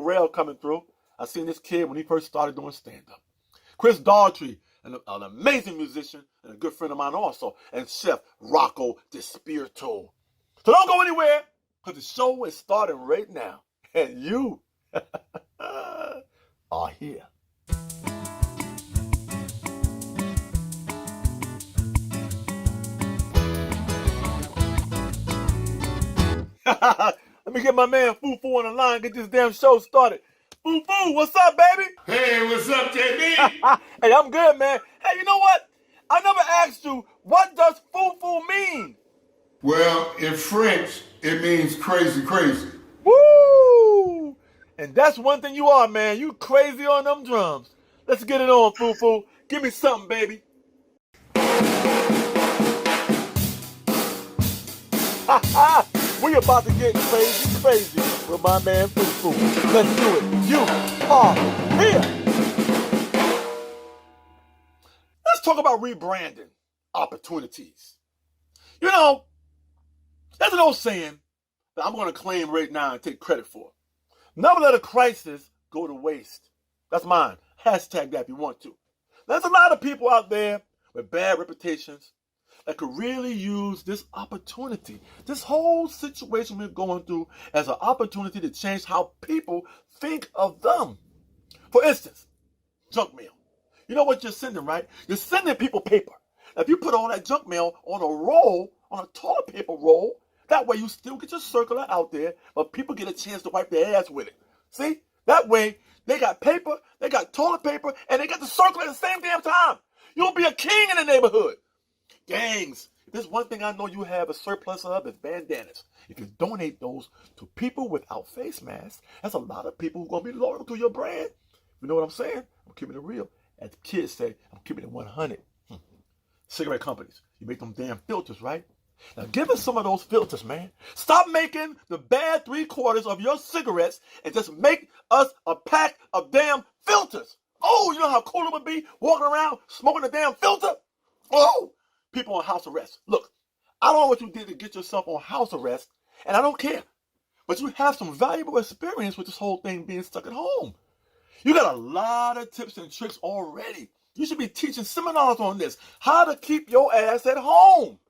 Rail coming through. I seen this kid when he first started doing stand-up. Chris Daughtry, an amazing musician and a good friend of mine also, and Chef Rocco Despirito. So don't go anywhere, because the show is starting right now, and you are here. Let me get my man Fufu on the line, get this damn show started. Fufu, what's up, baby? Hey, what's up, JB? Hey, I'm good, man. Hey, you know what? I never asked you, what does Fufu mean? Well, in French, it means crazy, crazy. Woo! And that's one thing you are, man. You crazy on them drums. Let's get it on, Fufu. Give me something, baby. We about to get crazy, crazy with my man Fufu. Let's do it. You are here. Let's talk about rebranding opportunities. You know, there's an old saying that I'm going to claim right now and take credit for. Never let a crisis go to waste. That's mine. Hashtag that if you want to. There's a lot of people out there with bad reputations that could really use this opportunity, this whole situation we're going through, as an opportunity to change how people think of them. For instance, junk mail. You know what you're sending, right? You're sending people paper. Now, if you put all that junk mail on a roll, on a toilet paper roll, that way you still get your circular out there, but people get a chance to wipe their ass with it. See? That way, they got paper, they got toilet paper, and they got the circular at the same damn time. You'll be a king in the neighborhood. Gangs, if there's one thing I know you have a surplus of, is bandanas. If you donate those to people without face masks, that's a lot of people who are going to be loyal to your brand. You know what I'm saying? I'm keeping it real. As kids say, I'm keeping it 100. Cigarette companies, you make them damn filters, right? Now give us some of those filters, man. Stop making the bad 3/4 of your cigarettes and just make us a pack of damn filters. Oh, you know how cool it would be walking around smoking a damn filter? Oh, people on house arrest. Look, I don't know what you did to get yourself on house arrest, and I don't care. But you have some valuable experience with this whole thing being stuck at home. You got a lot of tips and tricks already. You should be teaching seminars on this. How to keep your ass at home.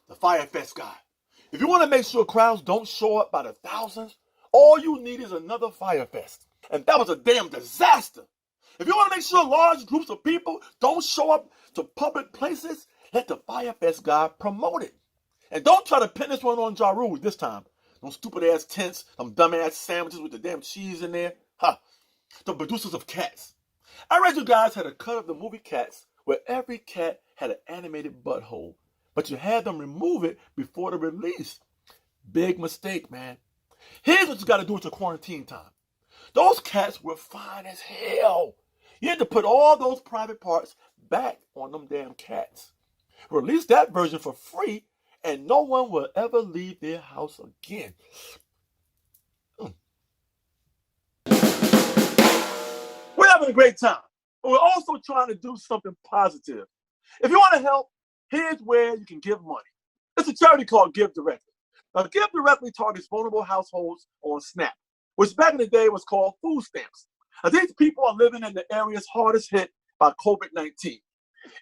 The Fyre Fest guy. If you want to make sure crowds don't show up by the thousands, all you need is another Fyre Fest. And that was a damn disaster. If you want to make sure large groups of people don't show up to public places, let the Fyre Fest guy promote it. And don't try to pin this one on Ja Rule this time. Those stupid ass tents, them dumb ass sandwiches with the damn cheese in there. The producers of Cats. I read you guys had a cut of the movie Cats where every cat had an animated butthole, but you had them remove it before the release. Big mistake, man. Here's what you got to do with your quarantine time. Those cats were fine as hell. You had to put all those private parts back on them damn cats. Release that version for free, and no one will ever leave their house again. We're having a great time, but we're also trying to do something positive. If you want to help, here's where you can give money. It's a charity called Give Directly. Now, Give Directly targets vulnerable households on SNAP, which back in the day was called food stamps. Now, these people are living in the areas hardest hit by COVID-19.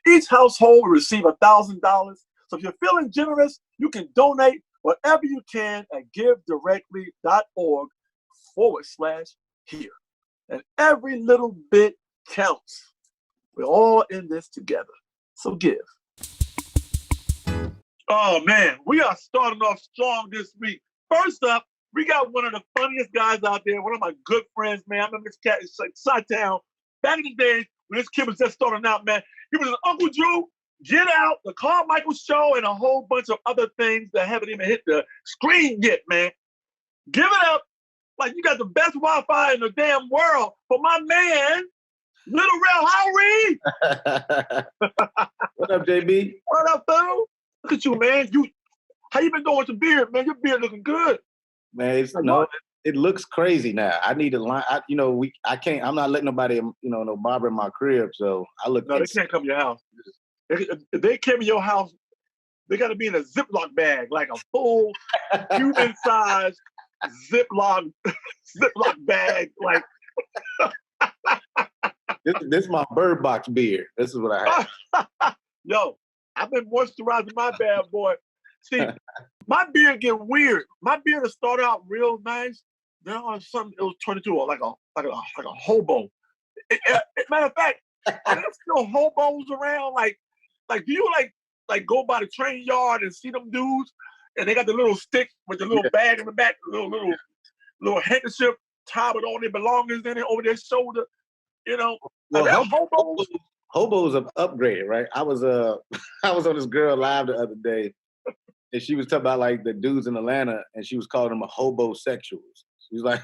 Each household will receive $1,000. So if you're feeling generous, you can donate whatever you can at givedirectly.org/here. And every little bit counts. We're all in this together. So give. Oh, man, we are starting off strong this week. First up, we got one of the funniest guys out there, one of my good friends, man. I remember this cat in Chi-Town. Back in the days when this kid was just starting out, man, he was an Uncle Drew, Get Out, the Carmichael Show, and a whole bunch of other things that haven't even hit the screen yet, man. Give it up. Like you got the best Wi-Fi in the damn world for my man, Little Rel Howery. What up, JB? What up, fool? Look at you, man. How you been doing with your beard, man? Your beard looking good. Man, it looks crazy now. I need a line. I can't. I'm not letting nobody, no barber in my crib. So I look. No, they can't come to your house. If they came to your house, they got to be in a Ziploc bag, like a full human-sized Ziploc bag. Like, This is my Bird Box beer. This is what I have. yo, I've been moisturizing my bad boy. See, my beard get weird. My beard started out real nice. Then all of a sudden, it was turned into like a hobo. Matter of fact, are there still hobos around? Like, do you like go by the train yard and see them dudes, and they got the little stick with the little bag in the back, little handkerchief tied with all their belongings in it over their shoulder. You know, Well, hobos. Hobos have upgraded, right? I was I was on this girl live the other day, and she was talking about like the dudes in Atlanta, and she was calling them hobosexuals. She was like,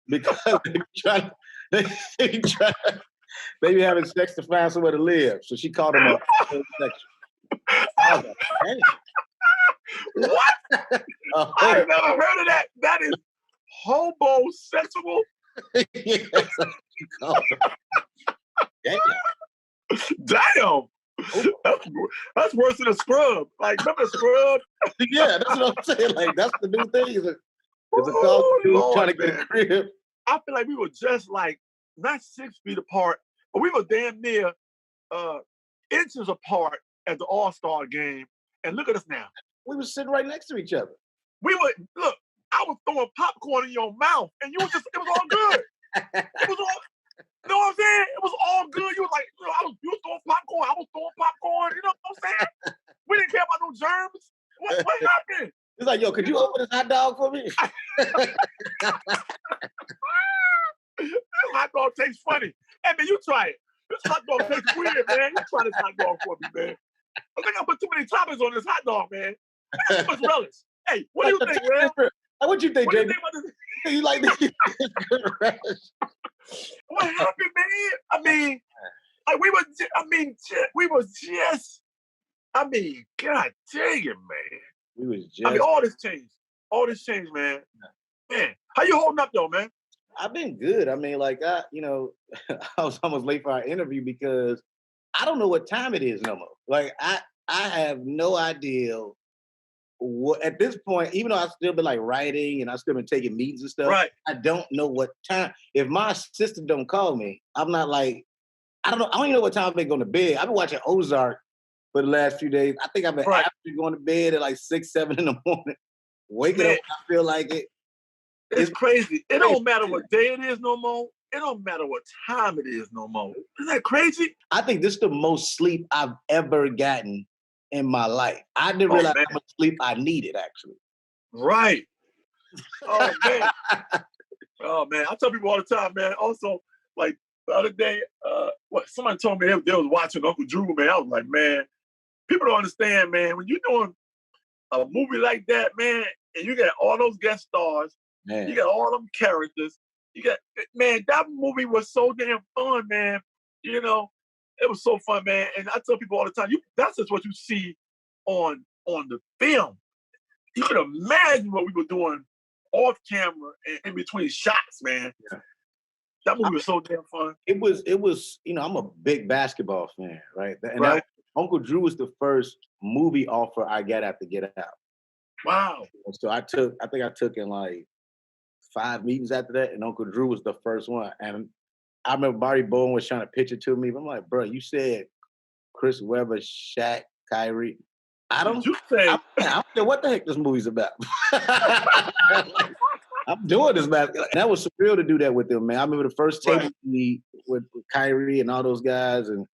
because they be having sex to find somewhere to live, so she called them a homosexual. I was like, What? I ain't never heard of that. That is hobosexual. yes, that's what she called them. Damn. Damn. That's worse than a scrub. Like, remember a scrub? Yeah, that's what I'm saying. Like, that's the new thing. It's a call dude trying to get a crib. I feel like we were just like not 6 feet apart, but we were damn near inches apart at the All-Star game. And look at us now. We were sitting right next to each other. We were, look, I was throwing popcorn in your mouth, and you was just, it was all good. It was all, you know what I'm saying? It was all good. You was like, you know, you was throwing popcorn, I was throwing popcorn. You know what I'm saying? We didn't care about no germs. What happened? It's like, yo, could you open this hot dog for me? This hot dog tastes funny. Hey, man, you try it. This hot dog tastes weird, man. You try this hot dog for me, man. I think I put too many toppings on this hot dog, man. Too much relish. Hey, what do you think, man? What you think, What do you Jamie? think about this? You like this? What happened, man? I mean, like we were just, God dang it, man. We was just. I mean, all this changed, man. Man, how you holding up though, man? I've been good. I mean, like I was almost late for our interview because I don't know what time it is no more. Like I have no idea what at this point, even though I've still been like writing and I've still been taking meetings and stuff, Right. I don't know what time. If my assistant don't call me, I'm not like, I don't even know what time they're going to bed. I've been watching Ozark for the last few days. I think I've been actually going to bed at like 6, 7 in the morning, waking up when I feel like it. It's crazy. It don't matter what day it is no more. It don't matter what time it is no more. Isn't that crazy? I think this is the most sleep I've ever gotten in my life. I didn't realize how much sleep I needed, actually. Right. Oh, man. Oh, man. I tell people all the time, man. Also, like, the other day, somebody told me they was watching Uncle Drew, man. I was like, man, people don't understand, man. When you're doing a movie like that, man, and you got all those guest stars, you got all them characters, man, that movie was so damn fun, man. You know, it was so fun, man. And I tell people all the time, that's just what you see on the film. You can imagine what we were doing off camera and in between shots, man. Yeah. That movie was so damn fun. It was, I'm a big basketball fan, right? And Uncle Drew was the first movie offer I got after Get Out. Wow. So I think I took in like 5 meetings after that, and Uncle Drew was the first one. And I remember Barry Bowen was trying to pitch it to me. But I'm like, bro, you said Chris Webber, Shaq, Kyrie. I don't know what the heck this movie's about. I'm doing this, man. And that was surreal to do that with them, man. I remember the first table with Kyrie and all those guys, and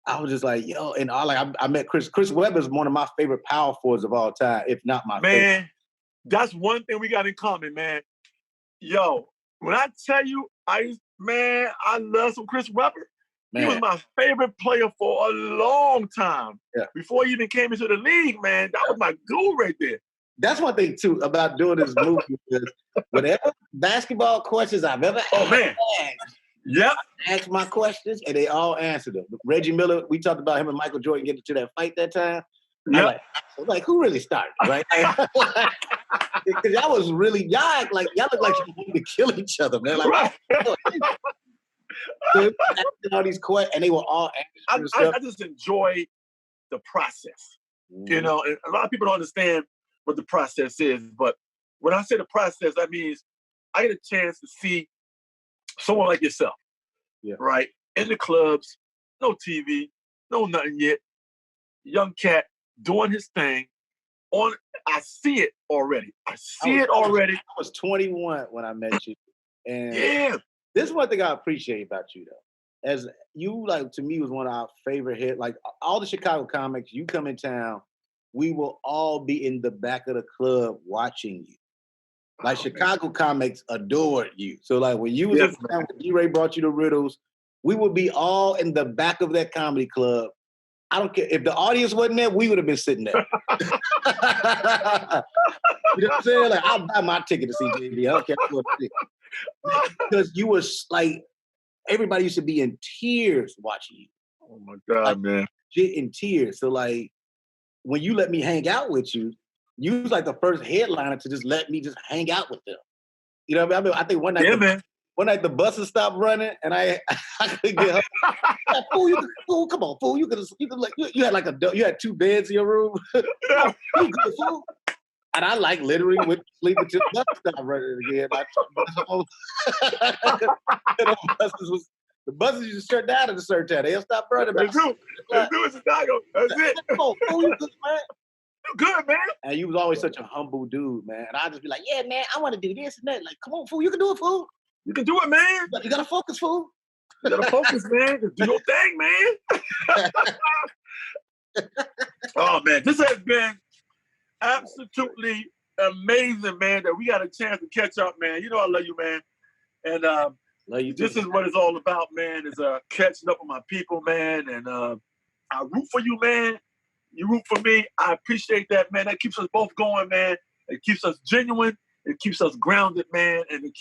I was just like, yo, and I met Chris. Chris Webber is one of my favorite power forwards of all time, if not my favorite. Man, that's one thing we got in common, man. Yo, when I tell you, I love some Chris Webber. Man. He was my favorite player for a long time. Yeah. Before he even came into the league, man, that was my dude right there. That's one thing, too, about doing this movie. Because whatever basketball questions I've ever asked my questions, and they all answered them. Reggie Miller, we talked about him and Michael Jordan getting to that fight that time. I was like, who really started, right? Because y'all was really, y'all look like you wanted to kill each other, man. Like, all these questions, and they were all I just enjoy the process. Mm-hmm. You know, and a lot of people don't understand what the process is, but when I say the process, that means I get a chance to see someone like yourself, right? In the clubs, no TV, no nothing yet. Young cat doing his thing. I see it already. I was 21 when I met you. And this is one thing I appreciate about you, though. As you, like, to me, was one of our favorite hits. Like, all the Chicago comics, you come in town, we will all be in the back of the club watching you. Like, Chicago comics adored you. So, like, when you was in town, when D-Ray brought you the riddles, we would be all in the back of that comedy club. I don't care. If the audience wasn't there, we would have been sitting there. You know what I'm saying? Like, I'll buy my ticket to see JB. I don't care what it is. Because you was like, everybody used to be in tears watching you. Oh my God, man. Shit in tears. So, like, when you let me hang out with you, you was like the first headliner to just let me just hang out with them. You know what I mean? I think one night the buses stopped running, and I couldn't get home. Like, fool, come on, fool. You had 2 beds in your room. You good, fool? And I like literally went to sleep until the bus stopped running again. The buses used to shut down at a certain time. They'll stop running. They do in Chicago. That's it. Come on, fool, you good, man? You good, man? And you was always such a humble dude, man. And I'd just be like, yeah, man, I want to do this and that. Like, come on, fool, you can do it, fool. You can do it, man. You gotta focus, fool. You gotta focus, man. Do your thing, man. Oh, man, this has been absolutely amazing, man, that we got a chance to catch up, man. You know I love you, man. And love you this is what it's all about, man, is catching up with my people, man. And I root for you, man. You root for me. I appreciate that, man. That keeps us both going, man. It keeps us genuine. It keeps us grounded, man. And it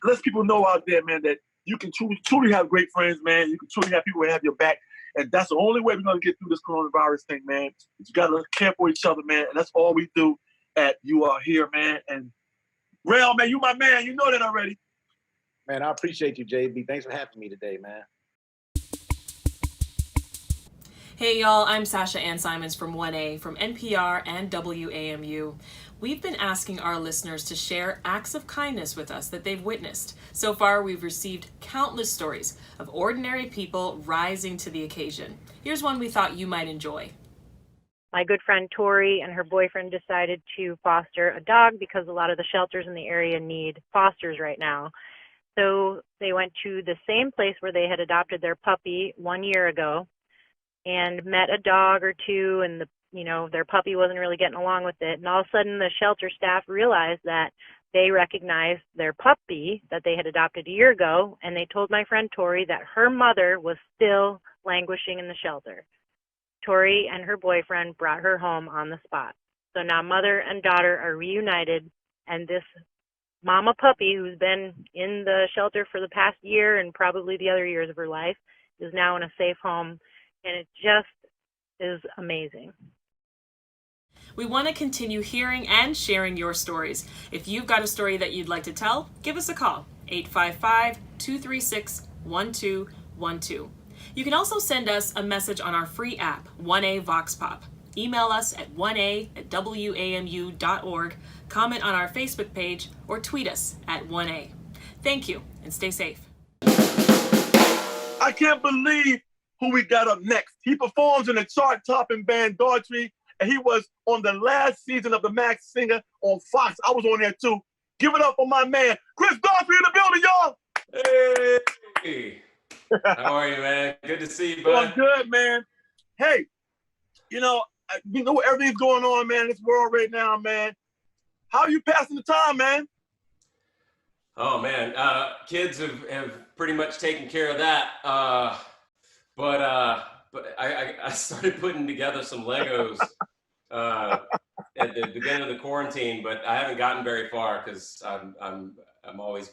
lets people know out there, man, that you can truly have great friends, man. You can truly have people who have your back. And that's the only way we're going to get through this coronavirus thing, man. You got to care for each other, man. And that's all we do at You Are Here, man. And Rail, man, you my man. You know that already. Man, I appreciate you, JB. Thanks for having me today, man. Hey y'all, I'm Sasha Ann Simons from 1A, from NPR and WAMU. We've been asking our listeners to share acts of kindness with us that they've witnessed. So far, we've received countless stories of ordinary people rising to the occasion. Here's one we thought you might enjoy. My good friend Tori and her boyfriend decided to foster a dog because a lot of the shelters in the area need fosters right now. So they went to the same place where they had adopted their puppy 1 year ago and met a dog or two, and their puppy wasn't really getting along with it. And all of a sudden, the shelter staff realized that they recognized their puppy that they had adopted a year ago, and they told my friend Tori that her mother was still languishing in the shelter. Tori and her boyfriend brought her home on the spot. So now mother and daughter are reunited, and this mama puppy, who's been in the shelter for the past year and probably the other years of her life, is now in a safe home. And it just is amazing. We want to continue hearing and sharing your stories. If you've got a story that you'd like to tell, give us a call, 855-236-1212. You can also send us a message on our free app, 1A Vox Pop. Email us at 1a@wamu.org, comment on our Facebook page, or tweet us at 1A. Thank you, and stay safe. I can't believe who we got up next. He performs in the chart-topping band Daughtry, and he was on the last season of The Masked Singer on Fox. I was on there too. Give it up for my man, Chris Daughtry in the building, y'all. Hey, how are you, man? Good to see you, bud. I'm good, man. Hey, you know everything's going on, man, in this world right now, man. How are you passing the time, man? Oh, man. Kids have pretty much taken care of that. But I started putting together some Legos at the beginning of the quarantine, but I haven't gotten very far because I'm always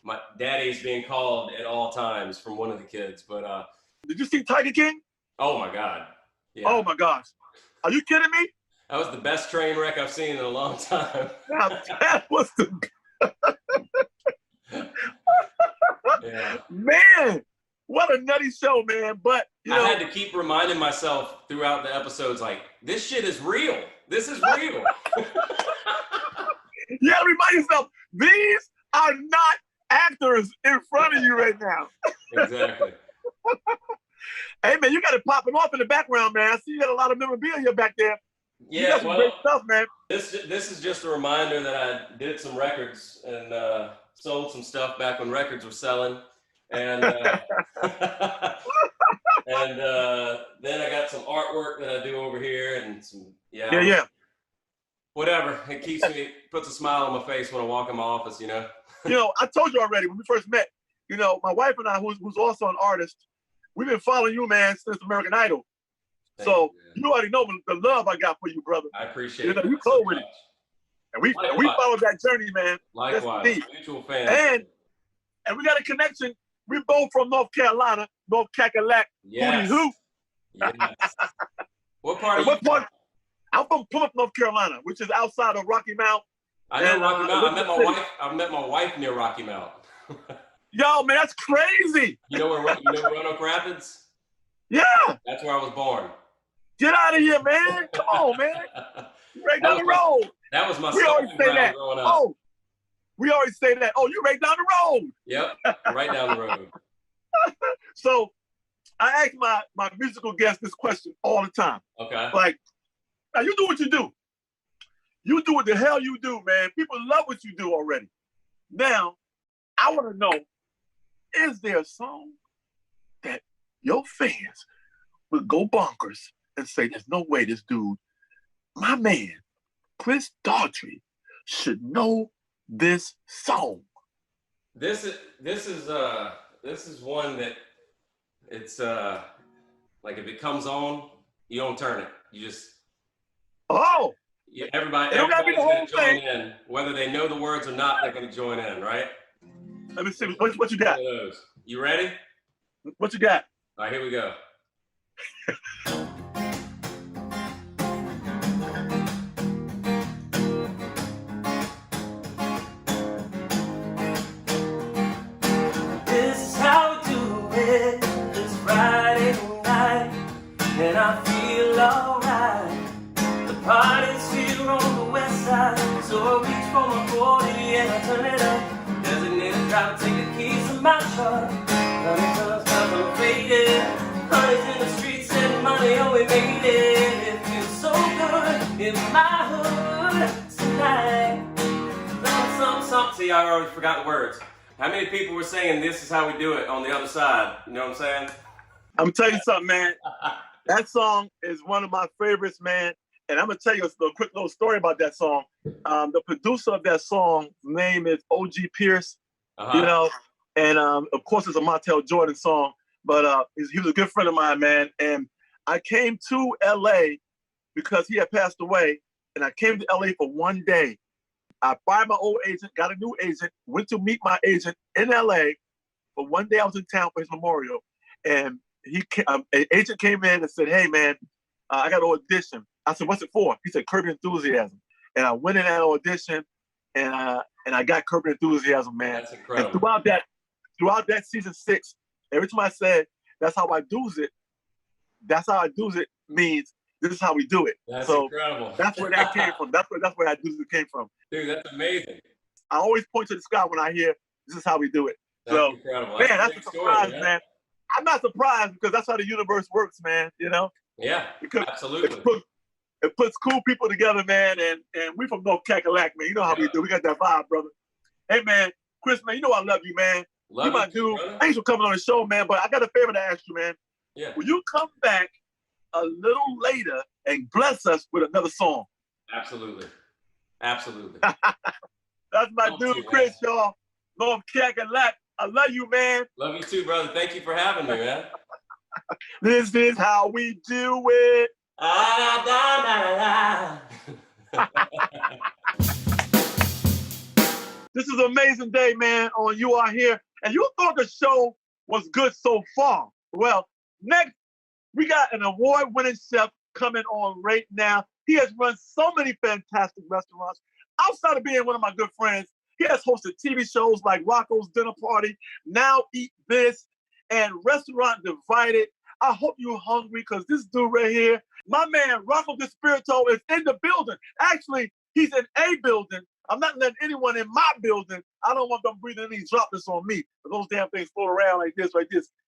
my daddy's being called at all times from one of the kids. But did you see Tiger King? Oh my God! Yeah. Oh my gosh! Are you kidding me? That was the best train wreck I've seen in a long time. Now, that was the yeah. Man. What a nutty show, man. But, I had to keep reminding myself throughout the episodes, like, this shit is real. This is real. You gotta remind yourself, these are not actors in front of you right now. Exactly. Hey man, you got it popping off in the background, man. I see you got a lot of memorabilia back there. You Yeah, got some great well, stuff, man. this is just a reminder that I did some records and sold some stuff back when records were selling, and and then I got some artwork that I do over here, and some Yeah. whatever. It keeps me, puts a smile on my face when I walk in my office, you know. You know, I told you already when we first met. You know, my wife and I, who's also an artist, we've been following you, man, since American Idol. Thank So you, you already know the love I got for you, brother. I appreciate You know, it. you so cold with it. much. And we Likewise. followed that journey, man. Yes, Likewise, indeed. mutual fans. And we got a connection. We both from North Carolina, North Cackalack, Yes. Hootie Hoo. Yes. What part And of what you? part? I'm from Plymouth, North Carolina, which is outside of Rocky Mount. I know and, Rocky Mount. I met my Elizabeth wife. I met my wife near Rocky Mount. Yo, man, that's crazy. You know Roanoke Rapids? Yeah, That's where I was born. get out of here, man. Come on, man. You right down the road. That was my We always stomping say ground that. growing up. Oh, we always say that. Oh, you right down the road. Yep, right down the road. So I ask my musical guests this question all the time. Okay. Like, now you do what you do. You do what the hell you do, man. People love what you do already. Now, I want to know, is there a song that your fans would go bonkers and say, there's no way this dude, my man, Chris Daughtry, should know this song? This is one that it's like if it comes on, you don't turn it. You just Oh, everybody's It don't gotta be the gonna whole join thing. in, whether they know the words or not. They're gonna join in, right? let me see. What you One got? of those. You ready? What you got? All right, here we go. This is how we do it. It's Friday night, and I feel alright. The party's here on the west side, so I reach for my 40 and I turn it up. Designated driver, take the keys to my truck. Honey comes down from faded. Honey's in the streets and money, oh we made it. It feels so good in my hood tonight. Some. See, I already forgot the words. How many people were saying this is how we do it on the other side? You know what I'm saying? I'm gonna tell you something, man. That song is one of my favorites, man. And I'm gonna tell you a quick little story about that song. The producer of that song name is O.G. Pierce, you know, and of course it's a Montel Jordan song, but he was a good friend of mine, man. And I came to LA because he had passed away, and I came to LA for one day. I fired my old agent, got a new agent, went to meet my agent in LA. For one day I was in town for his memorial, and an agent came in and said, "Hey man, I got an audition." I said, "What's it for?" He said, "Curb Your Enthusiasm." And I went in that audition, and I got Curb Your Enthusiasm, man. That's incredible. And throughout that season 6, every time I said, "That's how I do's it," that's how I do's it means this is how we do it. That's so incredible. that's where that came from. That's where I do's it came from. Dude, that's amazing. I always point to the sky when I hear this is how we do it. That's so incredible. man, That's that's a a big story, surprise, man. man. I'm not surprised because that's how the universe works, man. You know, Yeah, because absolutely. it puts cool people together, man. And we from North Cackalack, man. You know how we do. We got that vibe, brother. Hey, man, Chris, man, you know I love you, man. Love you my you too, dude. brother. Thanks for coming on the show, man. But I got a favor to ask you, man. Yeah, Will you come back a little later and bless us with another song? absolutely. Absolutely. That's my Love you, dude, Chris, y'all. North Cackalack. I love you, man. Love you too, brother. Thank you for having me, man. This is how we do it. Ah, da, da, da, da. This is an amazing day, man, on You Are Here. And you thought the show was good so far. Well, next, we got an award-winning chef coming on right now. He has run so many fantastic restaurants. Outside of being one of my good friends, he has hosted TV shows like Rocco's Dinner Party, Now Eat This, and Restaurant Divided. I hope you're hungry because this dude right here, my man Rocco Despirito is in the building. Actually, he's in a building I'm not letting anyone in my building. I don't want them breathing any droplets on me. But those damn things float around like this.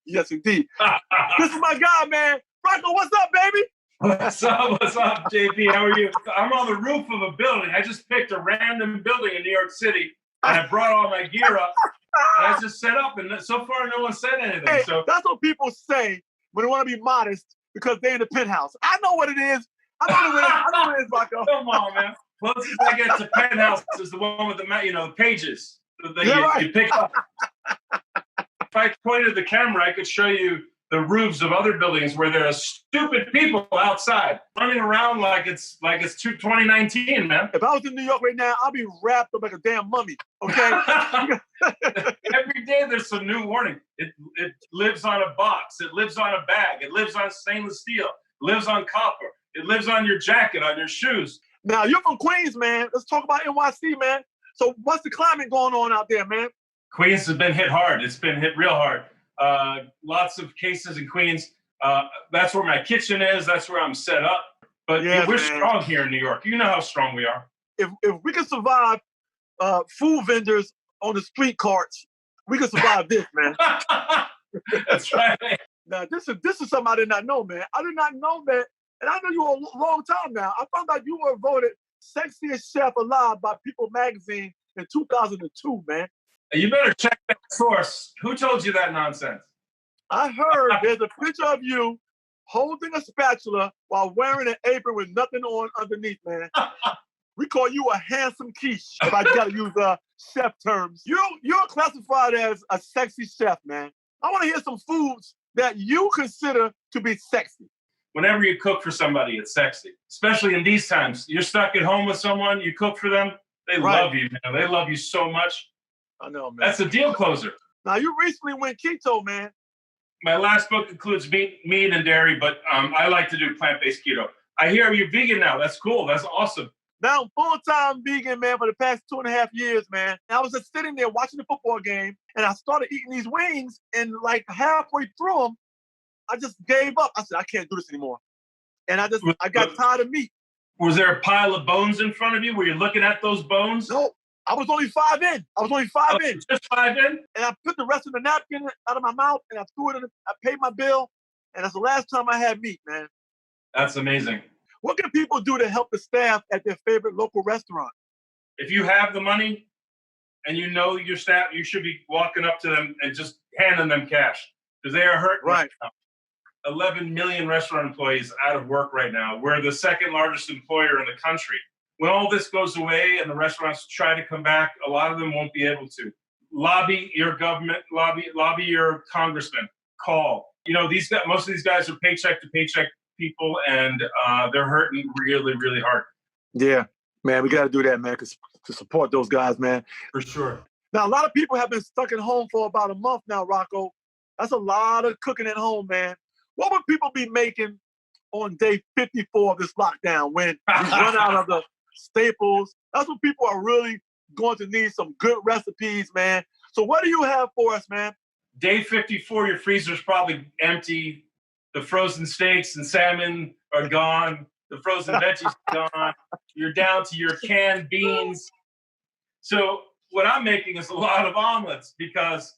Yes, indeed. This is my guy, man. Rocco, what's up, baby? What's up, JP? How are you? I'm on the roof of a building. I just picked a random building in New York City, and I brought all my gear up, and I just set up, and so far no one said anything. Hey, So that's what people say when they want to be modest because they're in the penthouse. I know what it is. I know what it is, Rocco. come on, man. Closest I get to penthouse is the one with the the pages that Yeah, you pick up. If I pointed the camera, I could show you the roofs of other buildings where there are stupid people outside running around like it's 2019, man. If I was in New York right now, I'd be wrapped up like a damn mummy. Okay. Every day there's some new warning. It lives on a box. It lives on a bag. It lives on stainless steel. It lives on copper. It lives on your jacket, on your shoes. Now you're from Queens, man. Let's talk about NYC, man. So what's the climate going on out there, man? Queens has been hit hard. It's been hit real hard. Lots of cases in Queens. That's where my kitchen is. That's where I'm set up. But Yeah, we're man. strong here in New York. You know how strong we are. If we can survive food vendors on the street carts, we can survive this, man. That's right. Now this is something I did not know, man. I did not know that, and I know you a long time now. I found out you were voted sexiest chef alive by People Magazine in 2002, man. You better check that source. Who told you that nonsense? I heard there's a picture of you holding a spatula while wearing an apron with nothing on underneath, man. We call you a handsome quiche, if I gotta use chef terms. You're classified as a sexy chef, man. I want to hear some foods that you consider to be sexy. Whenever you cook for somebody, it's sexy. Especially in these times. You're stuck at home with someone, you cook for them, they Right. love you, man. They love you so much. I know, man. That's a deal closer. Now you recently went keto, man. My last book includes meat and dairy, but I like to do plant-based keto. I hear you're vegan now. That's cool. That's awesome. Now I'm full-time vegan, man, for the past 2.5 years, man. And I was just sitting there watching the football game, and I started eating these wings, and like halfway through them, I just gave up. I said, I can't do this anymore. And I got tired of meat. Was there a pile of bones in front of you? Were you looking at those bones? No, I was only 5 in. Just 5 in? And I put the rest of the napkin out of my mouth, and I threw it in. I paid my bill, and that's the last time I had meat, man. That's amazing. What can people do to help the staff at their favorite local restaurant? If you have the money and you know your staff, you should be walking up to them and just handing them cash because they are hurt Right. now. 11 million restaurant employees out of work right now. We're the second largest employer in the country. When all this goes away and the restaurants try to come back, a lot of them won't be able to. Lobby your government, lobby your congressman, call. You know, most of these guys are paycheck to paycheck people, and they're hurting really, really hard. Yeah, man, we got to do that, man, to support those guys, man. For sure. Now, a lot of people have been stuck at home for about a month now, Rocco. That's a lot of cooking at home, man. What would people be making on day 54 of this lockdown when we run out of the staples? That's when people are really going to need some good recipes, man. So what do you have for us, man? Day 54, your freezer's probably empty. The frozen steaks and salmon are gone. The frozen veggies are gone. You're down to your canned beans. So what I'm making is a lot of omelets because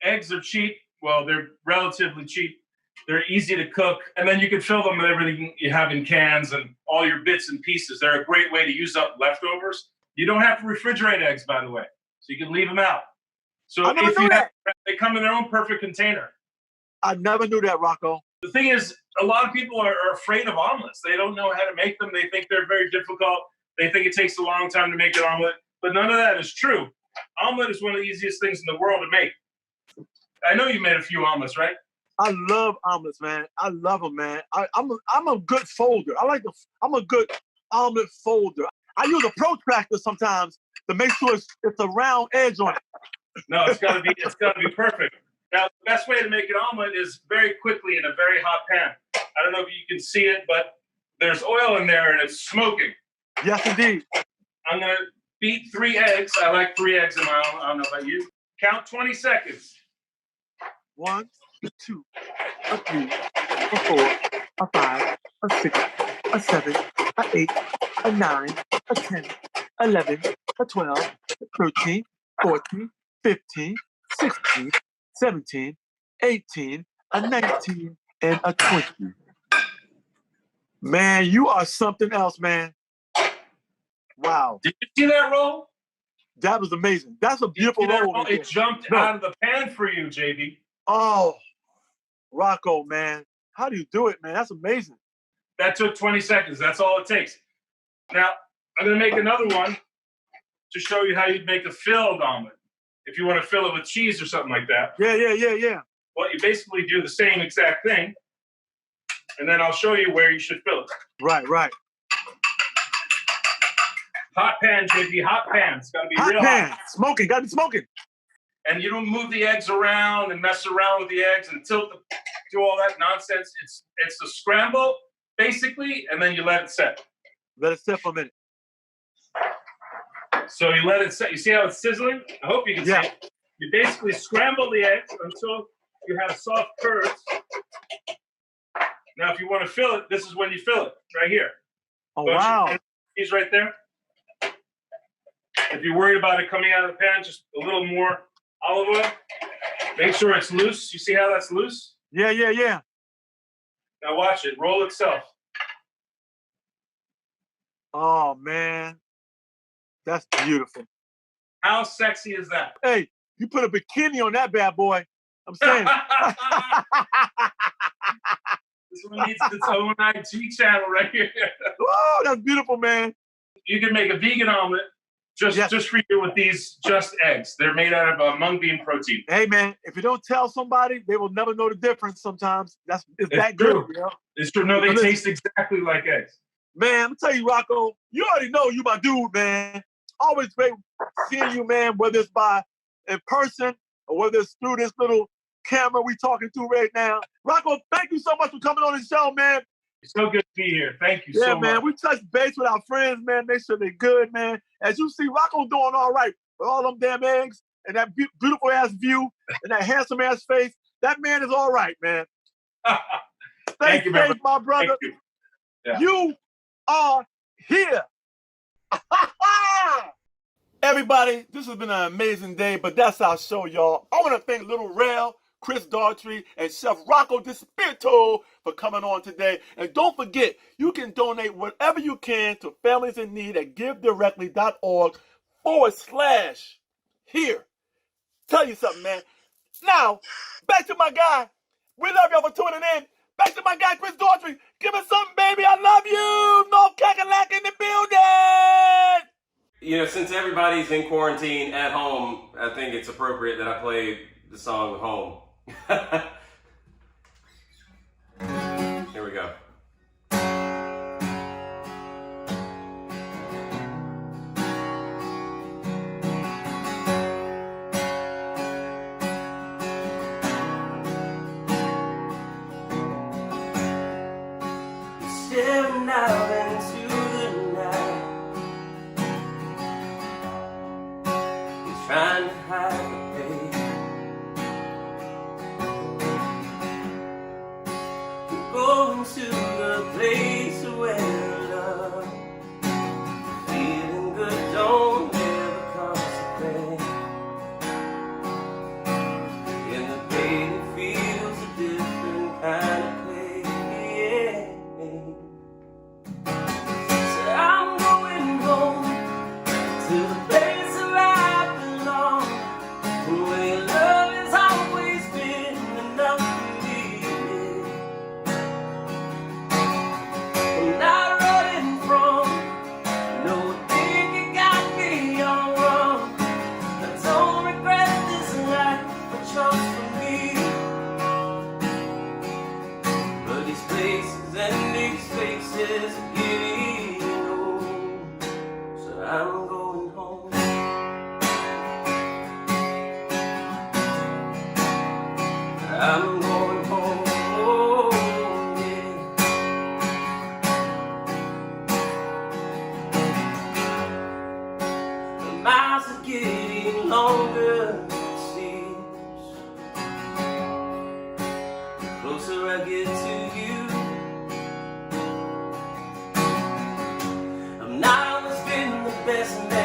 eggs are cheap. Well, they're relatively cheap. They're easy to cook. And then you can fill them with everything you have in cans and all your bits and pieces. They're a great way to use up leftovers. You don't have to refrigerate eggs, by the way. So you can leave them out. So I never knew that. They come in their own perfect container. I never knew that, Rocco. The thing is, a lot of people are afraid of omelets. They don't know how to make them. They think they're very difficult. They think it takes a long time to make an omelet. But none of that is true. Omelet is one of the easiest things in the world to make. I know you made a few omelets, right? I love omelets, man. I love them, man. I'm a good folder. I'm a good omelet folder. I use a protractor sometimes to make sure it's a round edge on it. No, it's gotta be perfect. Now, the best way to make an omelet is very quickly in a very hot pan. I don't know if you can see it, but there's oil in there and it's smoking. Yes, indeed. I'm gonna beat 3 eggs. I like 3 eggs in my own. I don't know about you. Count 20 seconds. 1, 2, 3, 4, 5, 6, 7, 8, 9, 10, 11, a 12, a 13, 14, 15, 16, 17, 18, a 19, and a 20. Man, you are something else, man. Wow. Did you see that roll? That was amazing. That's a beautiful See that roll. roll? It jumped out of the pan for you, JB. Oh, Rocco, man. How do you do it, man? That's amazing. That took 20 seconds. That's all it takes. Now, I'm going to make another one to show you how you'd make a filled omelet. If you want to fill it with cheese or something like that. Yeah. Well, you basically do the same exact thing, and then I'll show you where you should fill it. Right. Hot pan, JB, hot pan. It's got to be Hot real pan. hot. Smoking. Got to be smoking. And you don't move the eggs around and mess around with the eggs and do all that nonsense. It's a scramble, basically, and then you let it set. Let it sit for a minute. So you let it set. You see how it's sizzling? I hope you can see it. You basically scramble the eggs until you have soft curds. Now, if you want to fill it, this is when you fill it, right here. Oh, wow. He's right there. If you're worried about it coming out of the pan, just a little more olive oil. Make sure it's loose. You see how that's loose? Yeah. Now watch it. Roll itself. Oh, man. That's beautiful. How sexy is that? Hey, you put a bikini on that bad boy. I'm saying. This one needs its own IG channel right here. Oh, that's beautiful, man. You can make a vegan omelet just for you with these just eggs. They're made out of mung bean protein. Hey, man, if you don't tell somebody, they will never know the difference sometimes. It's that true. good, you know? It's true. No, they taste exactly like eggs. Man, I'm tell you, Rocco, you already know you my dude, man. Always great seeing you, man, whether it's in person or whether it's through this little camera we talking to right now. Rocco, thank you so much for coming on the show, man. It's so good to be here. Thank you so much. Yeah, man, we touched base with our friends, man. Make sure they're good, man. As you see, Rocco doing all right with all them damn eggs and that beautiful ass view and that handsome ass face. That man is all right, man. Thank you, safe, my brother. Thank you. Yeah. You are here. Everybody, this has been an amazing day, but that's our show, y'all. I want to thank Little Rail, Chris Daughtry, and Chef Rocco Despirito for coming on today. And don't forget, you can donate whatever you can to families in need at givedirectly.org/here. Tell you something, man. Now, back to my guy. We love y'all for tuning in. Back to my guy, Chris Daughtry. Give us something, baby. I love you. No cackalack in the building. You know, since everybody's in quarantine at home, I think it's appropriate that I play the song Home. Here we go. Staring out into the night, you're trying to hide the pain. You're going to the place where love, feeling good don't ever concentrate. In the pain it feels a different kind of pain. I'm going home to the place where I belong, where your love has always been enough for me. I'm not running from no thing you got me all wrong. I don't regret this life, but trust for me. But these places and these faces are getting old, so I'm going home. I'm going home, yeah. The miles are getting longer, it seems. The closer I get to you, I'm not always been the best man.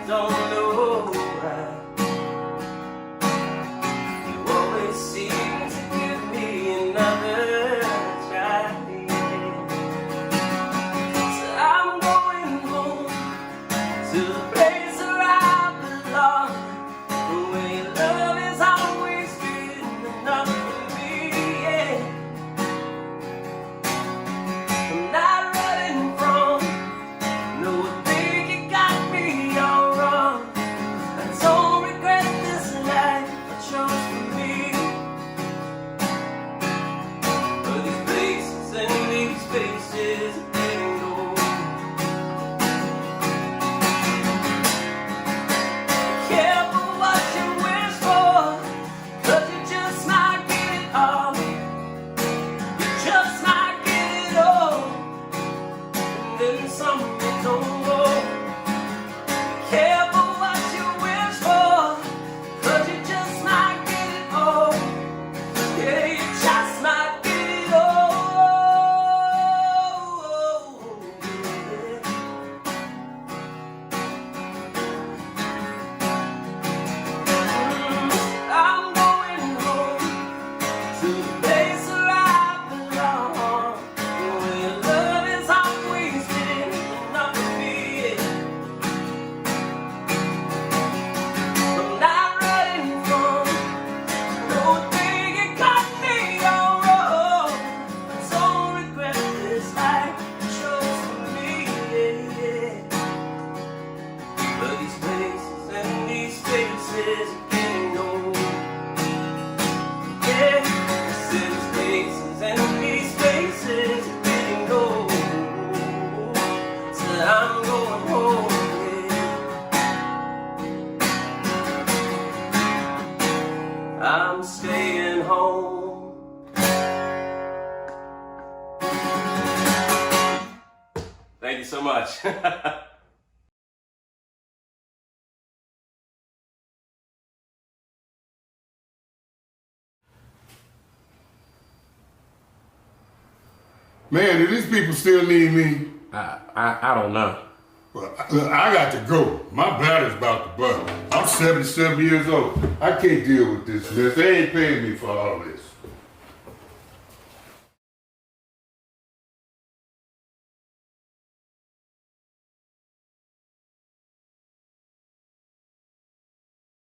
don't know why. You always seem to give me another try. So I'm going home to the place where I belong, where your love has always been enough for me. Yeah. I'm not running from no thing you got me all wrong. I don't regret this life I chose for me. But these places and these spaces ain't no. Careful what you wish for, 'cause you just might get it all. You just might get it all. And then something don't go. Careful what you wish for, 'cause you just might get it all. Yeah, you just might get it all. I'm going home to the place where I belong, where your love has always been enough for me. I'm not running from no thing you got me all wrong. I don't regret this life you chose for me. Yeah. But these places and these spaces ain't no. Yeah, these places and these spaces ain't no. So I'm going home. Yeah. I'm staying home. Thank you so much. Man, do these people still need me? I don't know. Well, look, I got to go. My battery's about to bust. I'm 77 years old. I can't deal with this mess. They ain't paying me for all this.